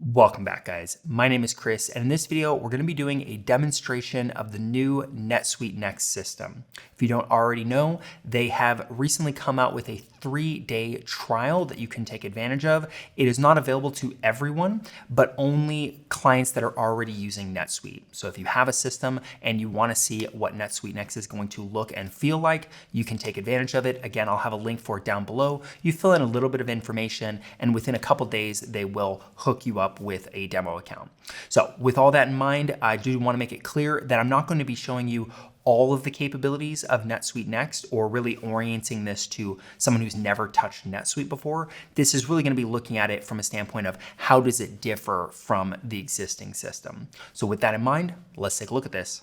Welcome back, guys. My name is Chris, and in this video, we're going to be doing a demonstration of the new NetSuite Next system. If you don't already know, they have recently come out with a 3-day trial that you can take advantage of. It is not available to everyone, but only clients that are already using NetSuite. So if you have a system and you want to see what NetSuite Next is going to look and feel like, you can take advantage of it. Again, I'll have a link for it down below. You fill in a little bit of information, and within a couple days, they will hook you up with a demo account. So with all that in mind, I do want to make it clear that I'm not going to be showing you all of the capabilities of NetSuite Next or really orienting this to someone who's never touched NetSuite before. This is really going to be looking at it from a standpoint of how does it differ from the existing system. So with that in mind, let's take a look at this.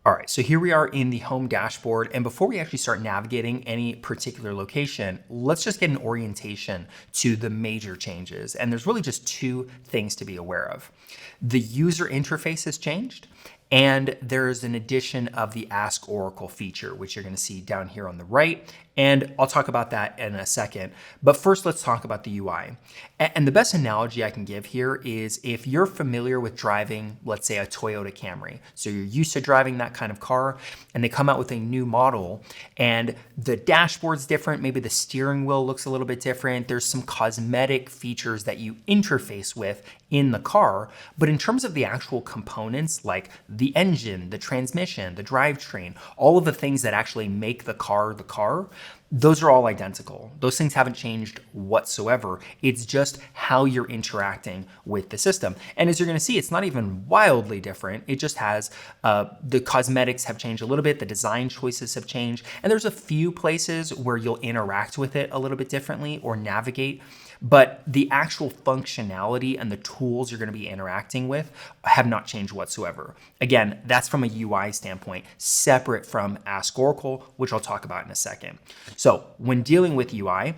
All right, so here we are in the home dashboard. And before we actually start navigating any particular location, let's just get an orientation to the major changes. And there's really just two things to be aware of. The user interface has changed, and there's an addition of the Ask Oracle feature, which you're going to see down here on the right. And I'll talk about that in a second. But first, let's talk about the UI. And the best analogy I can give here is if you're familiar with driving, let's say a Toyota Camry. So you're used to driving that kind of car, and they come out with a new model, and the dashboard's different. Maybe the steering wheel looks a little bit different. There's some cosmetic features that you interface with in the car. But in terms of the actual components, like the engine, the transmission, the drivetrain, all of the things that actually make the car, those are all identical. Those things haven't changed whatsoever. It's just how you're interacting with the system. And as you're going to see, it's not even wildly different. It just has the cosmetics have changed a little bit. The design choices have changed. And there's a few places where you'll interact with it a little bit differently or navigate. But the actual functionality and the tools you're going to be interacting with have not changed whatsoever. Again, that's from a UI standpoint, separate from Ask Oracle, which I'll talk about in a second. So when dealing with UI,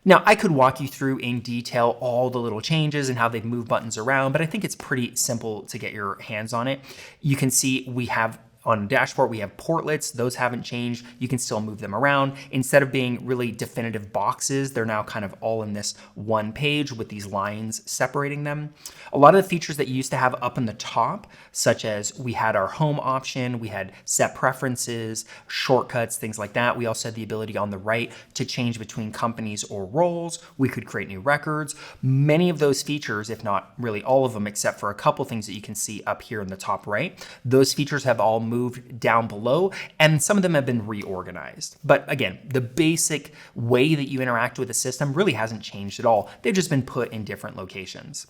now I could walk you through in detail all the little changes and how they've moved buttons around, but I think it's pretty simple to get your hands on it. You can see we have on the dashboard, we have portlets. Those haven't changed. You can still move them around. Instead of being really definitive boxes, they're now kind of all in this one page with these lines separating them. A lot of the features that you used to have up in the top, such as we had our home option, we had set preferences, shortcuts, things like that. We also had the ability on the right to change between companies or roles. We could create new records. Many of those features, if not really all of them, except for a couple things that you can see up here in the top right, those features have all moved down below, and some of them have been reorganized. But again, the basic way that you interact with the system really hasn't changed at all. They've just been put in different locations.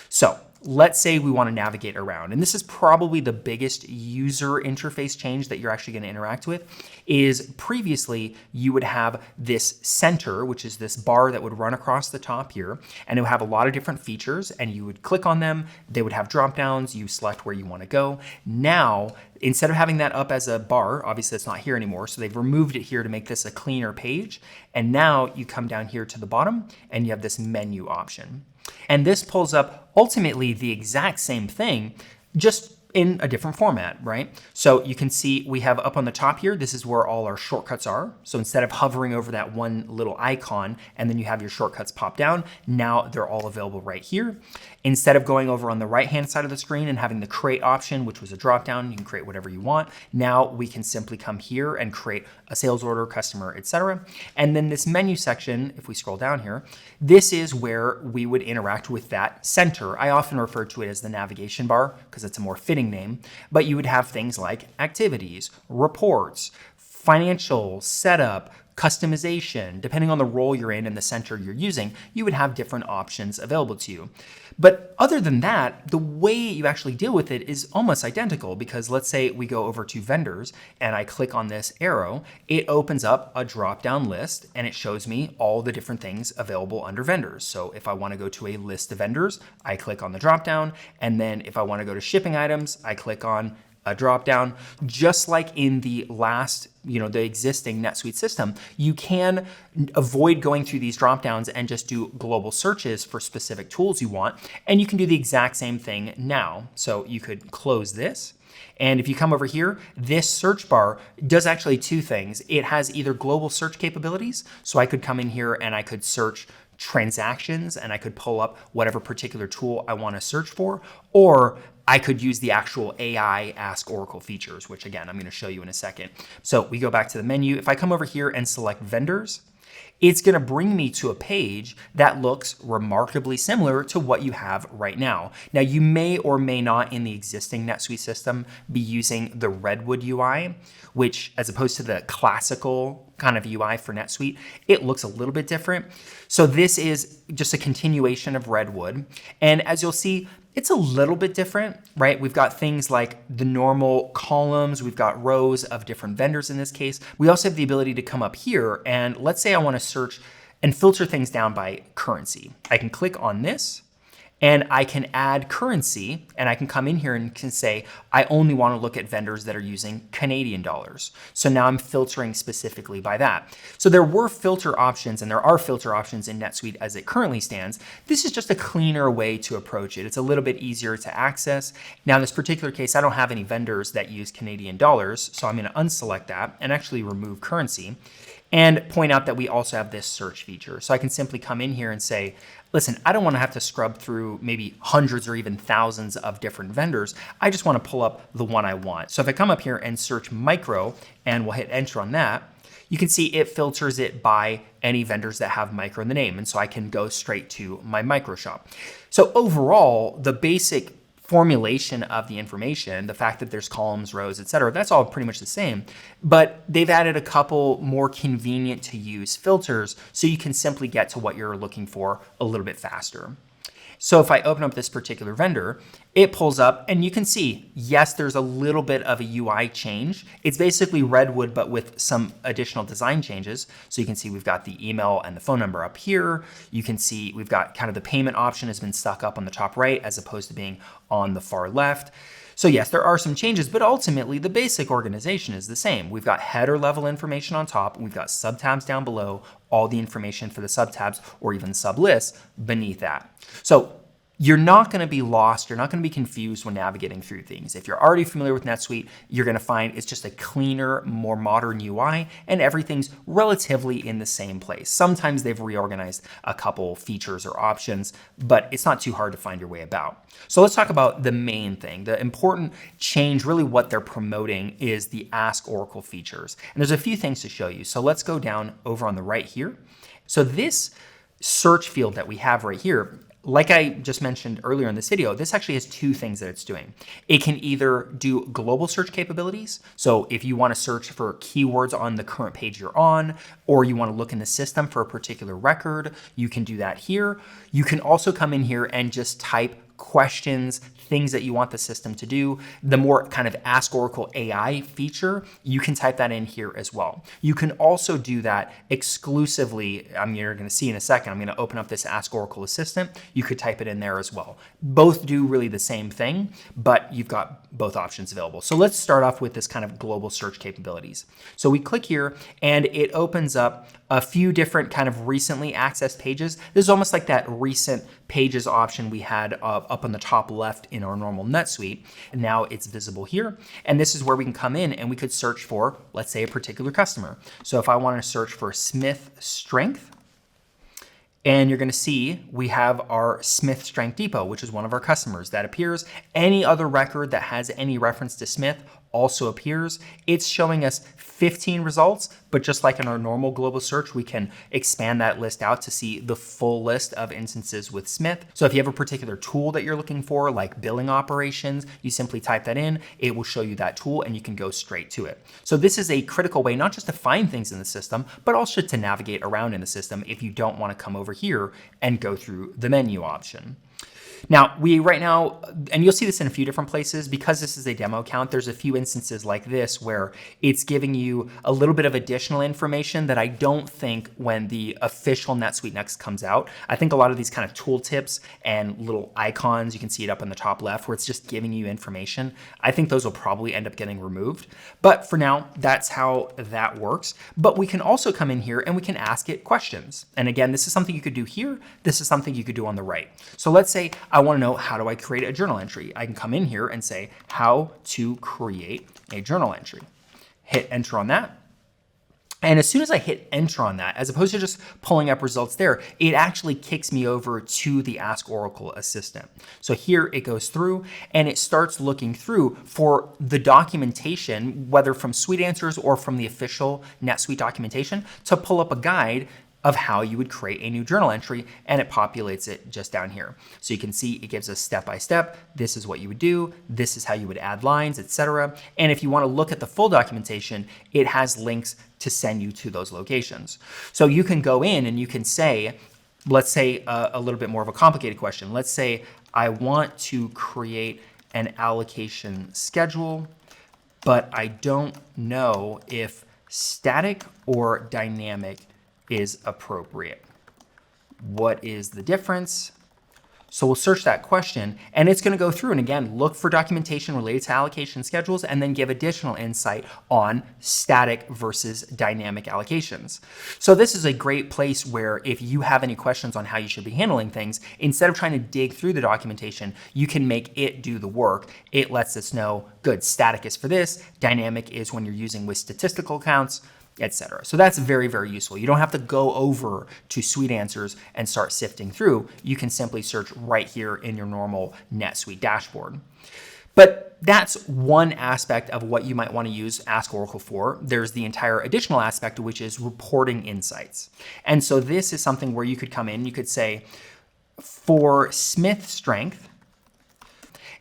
So let's say we want to navigate around, and this is probably the biggest user interface change that you're actually going to interact with. Is previously you would have this center, which is this bar that would run across the top here, and it would have a lot of different features, and you would click on them. They would have drop downs. You select where you want to go. Now, instead of having that up as a bar, obviously it's not here anymore, so they've removed it here to make this a cleaner page. And now you come down here to the bottom and you have this menu option. And this pulls up ultimately the exact same thing, just in a different format, right? So you can see we have up on the top here, this is where all our shortcuts are. So instead of hovering over that one little icon and then you have your shortcuts pop down, now they're all available right here. Instead of going over on the right-hand side of the screen and having the create option, which was a drop-down, you can create whatever you want. Now we can simply come here and create a sales order, customer, etc. And then this menu section, if we scroll down here, this is where we would interact with that center. I often refer to it as the navigation bar because it's a more fitting name, but you would have things like activities, reports, financial, setup, customization. Depending on the role you're in and the center you're using, you would have different options available to you. But other than that, the way you actually deal with it is almost identical, because let's say we go over to vendors and I click on this arrow, it opens up a drop-down list and it shows me all the different things available under vendors. So if I want to go to a list of vendors, I click on the drop-down, and then if I want to go to shipping items, I click on a drop down. Just like in the last, the existing NetSuite system, you can avoid going through these drop downs and just do global searches for specific tools you want. And you can do the exact same thing now. So you could close this. And if you come over here, this search bar does actually two things. It has either global search capabilities, so I could come in here and I could search transactions and I could pull up whatever particular tool I want to search for, or I could use the actual AI Ask Oracle features, which again, I'm going to show you in a second. So we go back to the menu. If I come over here and select vendors, it's going to bring me to a page that looks remarkably similar to what you have right now. Now, you may or may not in the existing NetSuite system be using the Redwood UI, which as opposed to the classical kind of UI for NetSuite, it looks a little bit different. So this is just a continuation of Redwood. And as you'll see, it's a little bit different, right? We've got things like the normal columns. We've got rows of different vendors in this case. We also have the ability to come up here and let's say I want to search and filter things down by currency. I can click on this and I can add currency and I can come in here and can say, I only want to look at vendors that are using Canadian dollars. So now I'm filtering specifically by that. So there were filter options and there are filter options in NetSuite as it currently stands. This is just a cleaner way to approach it. It's a little bit easier to access. Now in this particular case, I don't have any vendors that use Canadian dollars. So I'm going to unselect that and actually remove currency and point out that we also have this search feature. So I can simply come in here and say, listen, I don't want to have to scrub through maybe hundreds or even thousands of different vendors. I just want to pull up the one I want. So if I come up here and search micro and we'll hit enter on that, you can see it filters it by any vendors that have micro in the name. And so I can go straight to my micro shop. So overall, the basic formulation of the information, the fact that there's columns, rows, et cetera, that's all pretty much the same, but they've added a couple more convenient to use filters so you can simply get to what you're looking for a little bit faster. So if I open up this particular vendor, it pulls up and you can see, yes, there's a little bit of a UI change. It's basically Redwood, but with some additional design changes. So you can see we've got the email and the phone number up here. You can see we've got kind of the payment option has been stuck up on the top right as opposed to being on the far left. So yes, there are some changes, but ultimately the basic organization is the same. We've got header level information on top, and we've got subtabs down below, all the information for the subtabs or even sublists beneath that. So you're not going to be lost. You're not going to be confused when navigating through things. If you're already familiar with NetSuite, you're going to find it's just a cleaner, more modern UI, and everything's relatively in the same place. Sometimes they've reorganized a couple features or options, but it's not too hard to find your way about. So let's talk about the main thing. The important change, really what they're promoting, is the Ask Oracle features. And there's a few things to show you. So let's go down over on the right here. So this search field that we have right here, like I just mentioned earlier in this video, this actually has two things that it's doing. It can either do global search capabilities. So if you want to search for keywords on the current page you're on, or you want to look in the system for a particular record, you can do that here. You can also come in here and just type questions, things that you want the system to do. The more kind of Ask Oracle AI feature, you can type that in here as well. You can also do that exclusively. You're going to see in a second, I'm going to open up this Ask Oracle Assistant. You could type it in there as well. Both do really the same thing, but you've got both options available. So let's start off with this kind of global search capabilities. So we click here and it opens up a few different kind of recently accessed pages. This is almost like that recent pages option we had up on the top left in our normal NetSuite. And now it's visible here. And this is where we can come in and we could search for, let's say, a particular customer. So if I want to search for Smith Strength, and you're going to see we have our Smith Strength Depot, which is one of our customers that appears. Any other record that has any reference to Smith also appears. It's showing us 15 results, but just like in our normal global search, we can expand that list out to see the full list of instances with Smith. So if you have a particular tool that you're looking for, like billing operations, you simply type that in, it will show you that tool and you can go straight to it. So this is a critical way, not just to find things in the system, but also to navigate around in the system if you don't want to come over here and go through the menu option. Now, right now, and you'll see this in a few different places, because this is a demo account, there's a few instances like this where it's giving you a little bit of additional information that I don't think when the official NetSuite Next comes out. I think a lot of these kind of tooltips and little icons, you can see it up in the top left where it's just giving you information. I think those will probably end up getting removed. But for now, that's how that works. But we can also come in here and we can ask it questions. And again, this is something you could do here. This is something you could do on the right. So let's say I want to know, how do I create a journal entry? I can come in here and say how to create a journal entry. Hit enter on that. And as soon as I hit enter on that, as opposed to just pulling up results there, it actually kicks me over to the Ask Oracle Assistant. So here it goes through and it starts looking through for the documentation, whether from Suite Answers or from the official NetSuite documentation, to pull up a guide of how you would create a new journal entry, and it populates it just down here. So you can see it gives us step-by-step. This is what you would do. This is how you would add lines, etc. And if you want to look at the full documentation, it has links to send you to those locations. So you can go in and you can say, let's say a little bit more of a complicated question. Let's say I want to create an allocation schedule, but I don't know if static or dynamic is appropriate. What is the difference? So we'll search that question and it's going to go through and again, look for documentation related to allocation schedules and then give additional insight on static versus dynamic allocations. So this is a great place where if you have any questions on how you should be handling things, instead of trying to dig through the documentation, you can make it do the work. It lets us know, good, static is for this, dynamic is when you're using with statistical counts, etc. So that's very, very useful. You don't have to go over to Suite Answers and start sifting through. You can simply search right here in your normal NetSuite dashboard. But that's one aspect of what you might want to use Ask Oracle for. There's the entire additional aspect, which is reporting insights. And so this is something where you could come in, you could say, for Smith strength,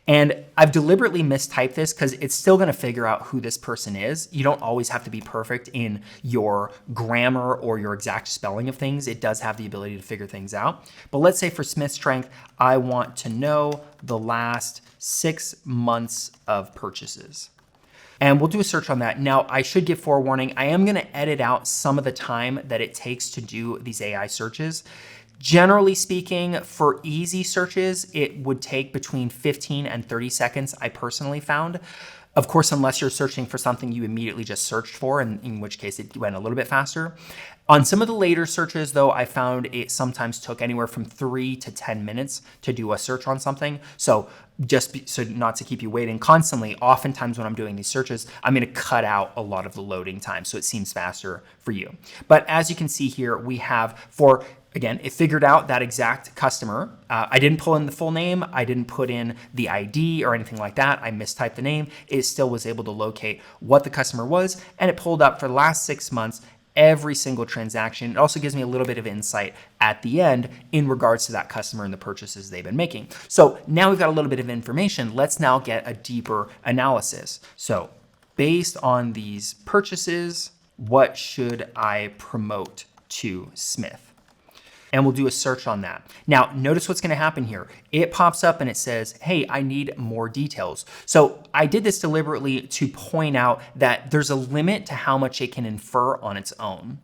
and I've deliberately mistyped this because it's still going to figure out who this person is. You don't always have to be perfect in your grammar or your exact spelling of things. It does have the ability to figure things out. But let's say for Smith strength, I want to know the last 6 months of purchases. And we'll do a search on that. Now, I should give forewarning, I am going to edit out some of the time that it takes to do these AI searches. Generally speaking, for easy searches, it would take between 15 and 30 seconds, I personally found. Of course, unless you're searching for something you immediately just searched for, in which case it went a little bit faster. On some of the later searches, though, I found it sometimes took anywhere from 3 to 10 minutes to do a search on something. So so not to keep you waiting constantly, oftentimes when I'm doing these searches, I'm going to cut out a lot of the loading time so it seems faster for you. But as you can see here, we have again, it figured out that exact customer. I didn't pull in the full name. I didn't put in the ID or anything like that. I mistyped the name. It still was able to locate what the customer was, and it pulled up for the last 6 months every single transaction. It also gives me a little bit of insight at the end in regards to that customer and the purchases they've been making. So now we've got a little bit of information. Let's now get a deeper analysis. So based on these purchases, what should I promote to Smith? And we'll do a search on that. Now, notice what's going to happen here. It pops up and it says, hey, I need more details. So I did this deliberately to point out that there's a limit to how much it can infer on its own.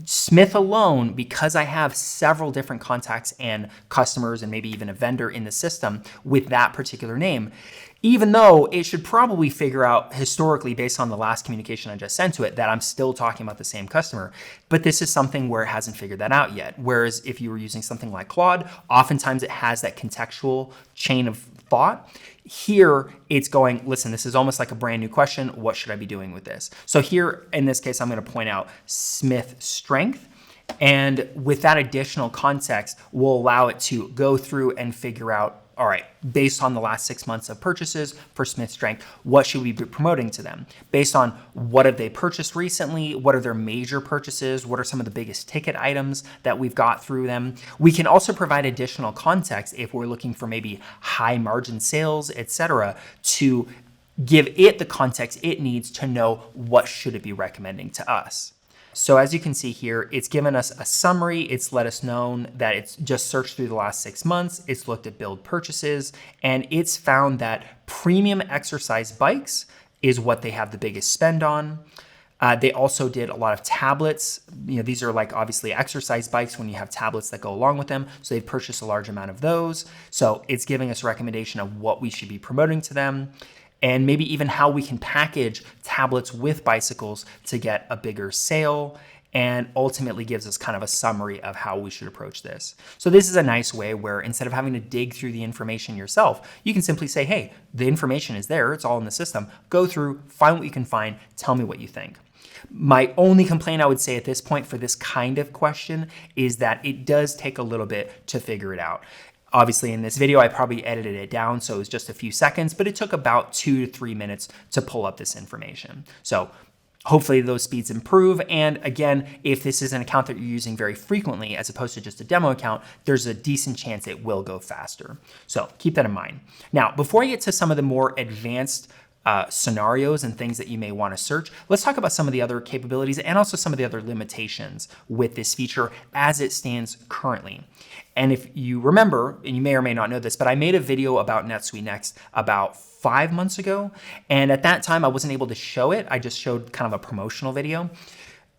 Smith alone, because I have several different contacts and customers and maybe even a vendor in the system with that particular name, even though it should probably figure out historically based on the last communication I just sent to it that I'm still talking about the same customer, but this is something where it hasn't figured that out yet. Whereas if you were using something like Claude, oftentimes it has that contextual chain of thought. Here it's going, listen, this is almost like a brand new question. What should I be doing with this? So here in this case, I'm going to point out Smith strength. And with that additional context, we'll allow it to go through and figure out, all right, based on the last 6 months of purchases for Smith Strength, what should we be promoting to them? Based on what have they purchased recently? What are their major purchases? What are some of the biggest ticket items that we've got through them? We can also provide additional context if we're looking for maybe high margin sales, etc., to give it the context it needs to know what should it be recommending to us. So as you can see here, it's given us a summary. It's let us know that it's just searched through the last 6 months. It's looked at build purchases, and it's found that premium exercise bikes is what they have the biggest spend on. They also did a lot of tablets. These are like obviously exercise bikes when you have tablets that go along with them. So they've purchased a large amount of those. So it's giving us a recommendation of what we should be promoting to them, and maybe even how we can package tablets with bicycles to get a bigger sale, and ultimately gives us kind of a summary of how we should approach this. So this is a nice way where instead of having to dig through the information yourself, you can simply say, hey, the information is there, it's all in the system. Go through, find what you can find, tell me what you think. My only complaint I would say at this point for this kind of question is that it does take a little bit to figure it out. Obviously in this video, I probably edited it down, so it was just a few seconds, but it took about 2 to 3 minutes to pull up this information. So hopefully those speeds improve. And again, if this is an account that you're using very frequently, as opposed to just a demo account, there's a decent chance it will go faster. So keep that in mind. Now, before I get to some of the more advanced scenarios and things that you may want to search, let's talk about some of the other capabilities and also some of the other limitations with this feature as it stands currently. And if you remember, and you may or may not know this, but I made a video about NetSuite Next about 5 months ago. And at that time, I wasn't able to show it. I just showed kind of a promotional video.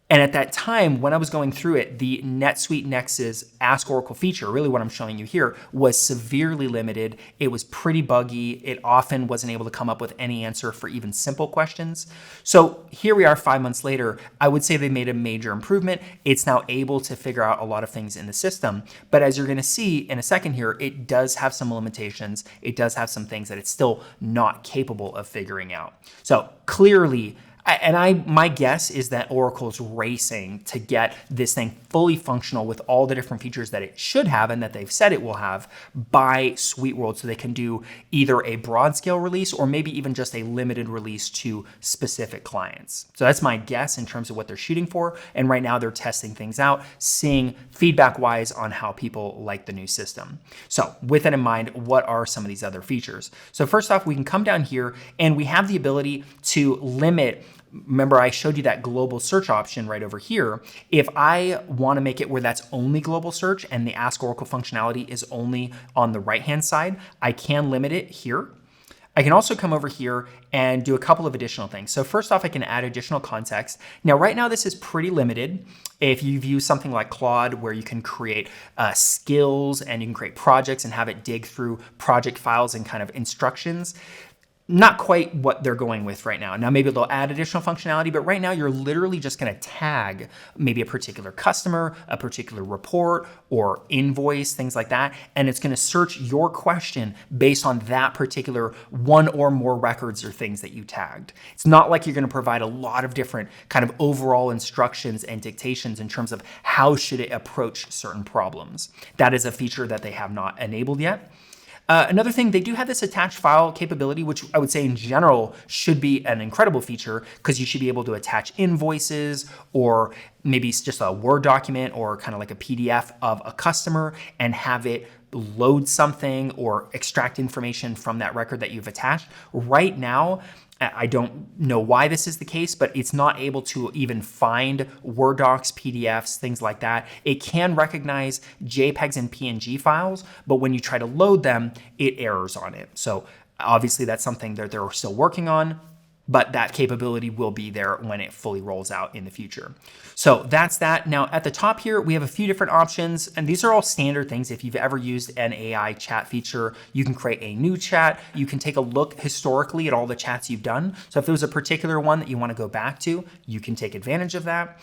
And at that time, when I was going through it, the NetSuite Next's Ask Oracle feature, really what I'm showing you here, was severely limited. It was pretty buggy. It often wasn't able to come up with any answer for even simple questions. So here we are 5 months later. I would say they made a major improvement. It's now able to figure out a lot of things in the system. But as you're going to see in a second here, it does have some limitations. It does have some things that it's still not capable of figuring out. So clearly, my guess is that Oracle's racing to get this thing fully functional with all the different features that it should have and that they've said it will have by SuiteWorld, so they can do either a broad scale release or maybe even just a limited release to specific clients. So that's my guess in terms of what they're shooting for. And right now they're testing things out, seeing feedback wise on how people like the new system. So with that in mind, what are some of these other features? So first off, we can come down here and we have the ability to limit. Remember, I showed you that global search option right over here. If I want to make it where that's only global search and the Ask Oracle functionality is only on the right-hand side, I can limit it here. I can also come over here and do a couple of additional things. So first off, I can add additional context. Now, right now, this is pretty limited. If you've used something like Claude, where you can create skills and you can create projects and have it dig through project files and kind of instructions, not quite what they're going with right now. Now, maybe they'll add additional functionality, but right now you're literally just going to tag maybe a particular customer, a particular report or invoice, things like that. And it's going to search your question based on that particular one or more records or things that you tagged. It's not like you're going to provide a lot of different kind of overall instructions and dictations in terms of how should it approach certain problems. That is a feature that they have not enabled yet. Another thing, they do have this attached file capability, which I would say in general should be an incredible feature because you should be able to attach invoices or maybe it's just a Word document or kind of like a PDF of a customer and have it load something or extract information from that record that you've attached. Right now, I don't know why this is the case, but it's not able to even find Word docs, PDFs, things like that. It can recognize JPEGs and PNG files, but when you try to load them, it errors on it. So obviously that's something that they're still working on, but that capability will be there when it fully rolls out in the future. So that's that. Now at the top here, we have a few different options, and these are all standard things. If you've ever used an AI chat feature, you can create a new chat. You can take a look historically at all the chats you've done. So if there was a particular one that you want to go back to, you can take advantage of that.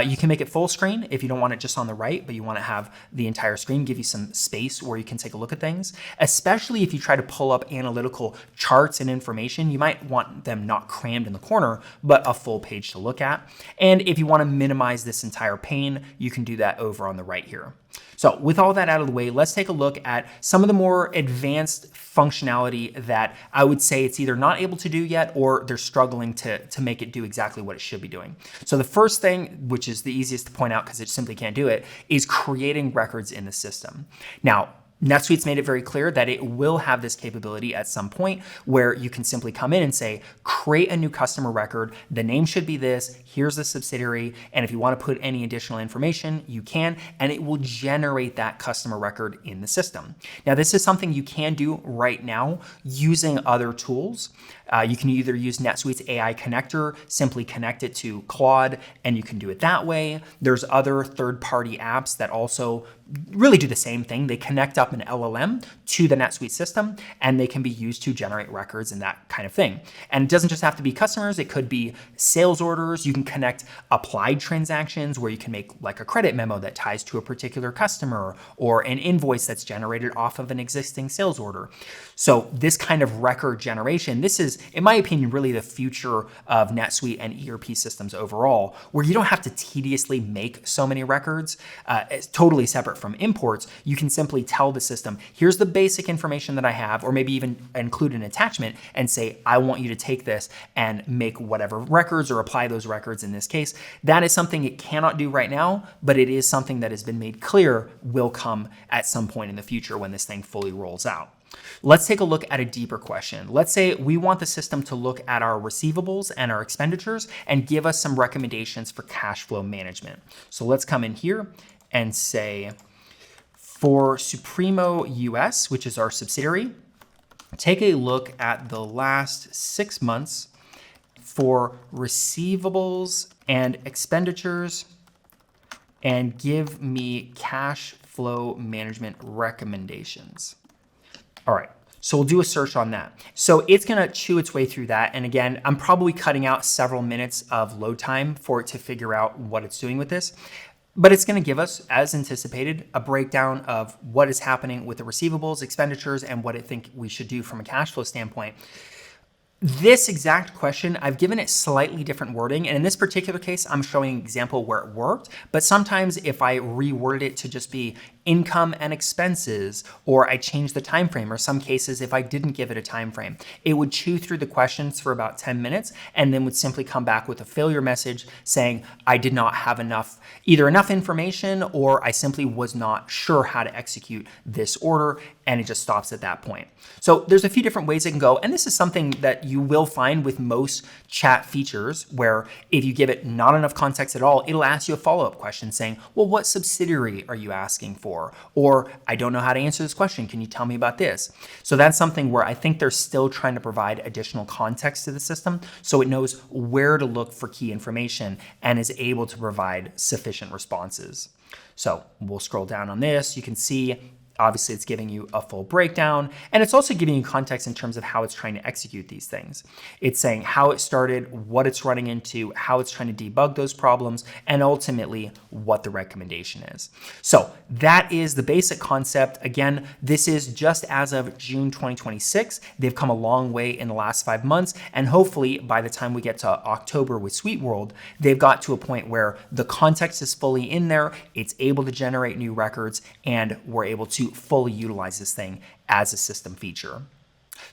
You can make it full screen if you don't want it just on the right, but you want to have the entire screen, give you some space where you can take a look at things. Especially if you try to pull up analytical charts and information, you might want them not crammed in the corner, but a full page to look at. And if you want to minimize this entire pane, you can do that over on the right here. So with all that out of the way, let's take a look at some of the more advanced functionality that I would say it's either not able to do yet or they're struggling to make it do exactly what it should be doing. So the first thing, which is the easiest to point out because it simply can't do it, is creating records in the system. Now, NetSuite's made it very clear that it will have this capability at some point where you can simply come in and say, create a new customer record. The name should be this. Here's the subsidiary. And if you want to put any additional information, you can, and it will generate that customer record in the system. Now, this is something you can do right now using other tools. You can either use NetSuite's AI connector, simply connect it to Claude, and you can do it that way. There's other third-party apps that also really do the same thing. They connect up up an LLM to the NetSuite system, and they can be used to generate records and that kind of thing. And it doesn't just have to be customers, it could be sales orders. You can connect applied transactions where you can make like a credit memo that ties to a particular customer, or an invoice that's generated off of an existing sales order. So this kind of record generation, this is, in my opinion, really the future of NetSuite and ERP systems overall, where you don't have to tediously make so many records. It's totally separate from imports. You can simply tell the system, here's the basic information that I have, or maybe even include an attachment and say, I want you to take this and make whatever records or apply those records in this case. That is something it cannot do right now, but it is something that has been made clear will come at some point in the future when this thing fully rolls out. Let's take a look at a deeper question. Let's say we want the system to look at our receivables and our expenditures and give us some recommendations for cash flow management. So let's come in here and say, for Supremo US, which is our subsidiary, take a look at the last 6 months for receivables and expenditures and give me cash flow management recommendations. All right, so we'll do a search on that. So it's gonna chew its way through that. And again, I'm probably cutting out several minutes of load time for it to figure out what it's doing with this. But it's gonna give us, as anticipated, a breakdown of what is happening with the receivables, expenditures, and what it think we should do from a cash flow standpoint. This exact question, I've given it slightly different wording. And in this particular case, I'm showing an example where it worked. But sometimes if I reworded it to just be income and expenses, or I changed the time frame, or some cases if I didn't give it a time frame, it would chew through the questions for about 10 minutes and then would simply come back with a failure message saying I did not have either enough information, or I simply was not sure how to execute this order, and it just stops at that point. So there's a few different ways it can go, and this is something that you will find with most chat features, where if you give it not enough context at all, it'll ask you a follow-up question saying, well, what subsidiary are you asking for? Or I don't know how to answer this question. Can you tell me about this? So that's something where I think they're still trying to provide additional context to the system so it knows where to look for key information and is able to provide sufficient responses. So we'll scroll down on this. You can see obviously it's giving you a full breakdown, and it's also giving you context in terms of how it's trying to execute these things. It's saying how it started, what it's running into, how it's trying to debug those problems, and ultimately what the recommendation is. So that is the basic concept. Again, this is just as of June 2026. They've come a long way in the last 5 months, and hopefully by the time we get to October with SuiteWorld, they've got to a point where the context is fully in there, it's able to generate new records, and we're able to fully utilize this thing as a system feature.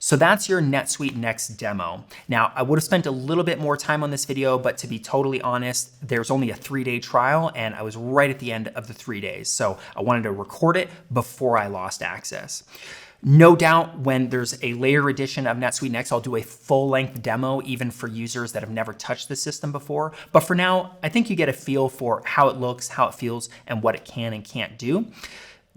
So that's your NetSuite Next demo. Now, I would have spent a little bit more time on this video, but to be totally honest, there's only a 3-day trial and I was right at the end of the 3 days. So I wanted to record it before I lost access. No doubt when there's a later edition of NetSuite Next, I'll do a full-length demo even for users that have never touched the system before. But for now, I think you get a feel for how it looks, how it feels, and what it can and can't do.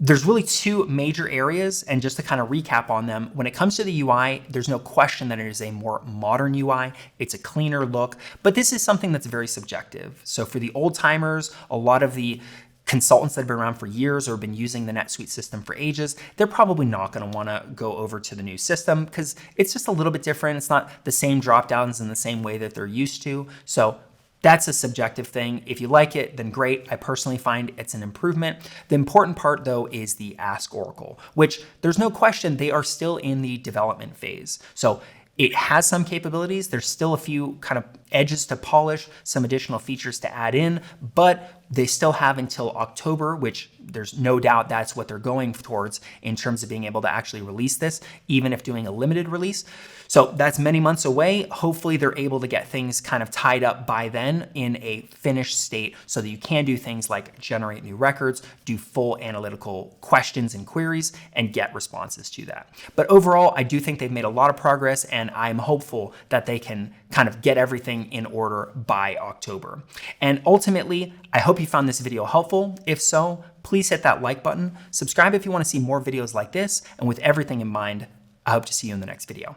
There's really 2 major areas, and just to kind of recap on them, when it comes to the UI, there's no question that it is a more modern UI. It's a cleaner look, but this is something that's very subjective. So for the old timers, a lot of the consultants that have been around for years or have been using the NetSuite system for ages, they're probably not going to want to go over to the new system because it's just a little bit different. It's not the same drop downs in the same way that they're used to. So that's a subjective thing. If you like it, then great. I personally find it's an improvement. The important part though is the Ask Oracle, which there's no question they are still in the development phase. So it has some capabilities. There's still a few kind of edges to polish, some additional features to add in, but they still have until October, which there's no doubt that's what they're going towards in terms of being able to actually release this, even if doing a limited release. So that's many months away. Hopefully they're able to get things kind of tied up by then in a finished state so that you can do things like generate new records, do full analytical questions and queries, and get responses to that. But overall, I do think they've made a lot of progress, and I'm hopeful that they can kind of get everything in order by October. And ultimately, I hope you found this video helpful. If so, please hit that like button, subscribe if you want to see more videos like this, and with everything in mind, I hope to see you in the next video.